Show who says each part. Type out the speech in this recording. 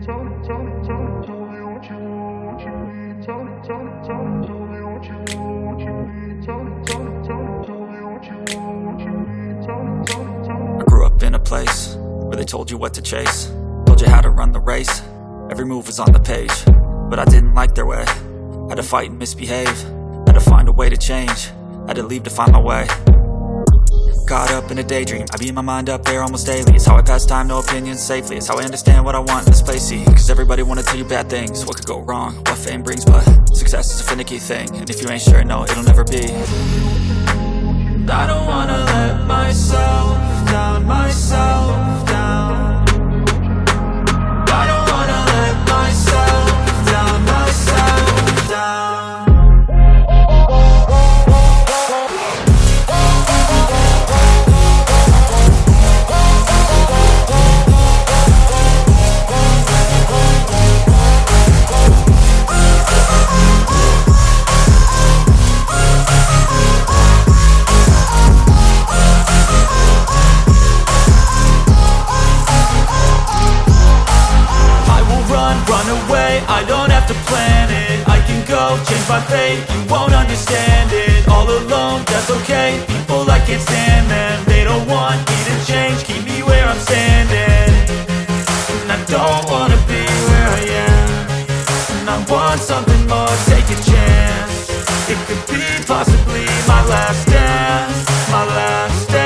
Speaker 1: I grew up in a place where they told you what to chase, told you how to run the race. Every move was on the page, but I didn't like their way. Had to fight and misbehave, had to find a way to change, had to leave to find my way. Caught up in a daydream, I beat my mind up there almost daily. It's how I pass time, no opinions safely. It's how I understand what I want in this place, see. Cause everybody wanna tell you bad things, what could go wrong, what fame brings. But success is a finicky thing, and if you ain't sure, no, it'll never be. I don't wanna let myself down, myself down. I don't wanna let myself down, myself down. I don't have to plan it, I can go change my fate. You won't understand it, all alone, that's okay. People I can't stand them, they don't want me to change. Keep me where I'm standing, and I don't wanna be where I am. And I want something more, take a chance. It could be possibly my last dance, my last dance.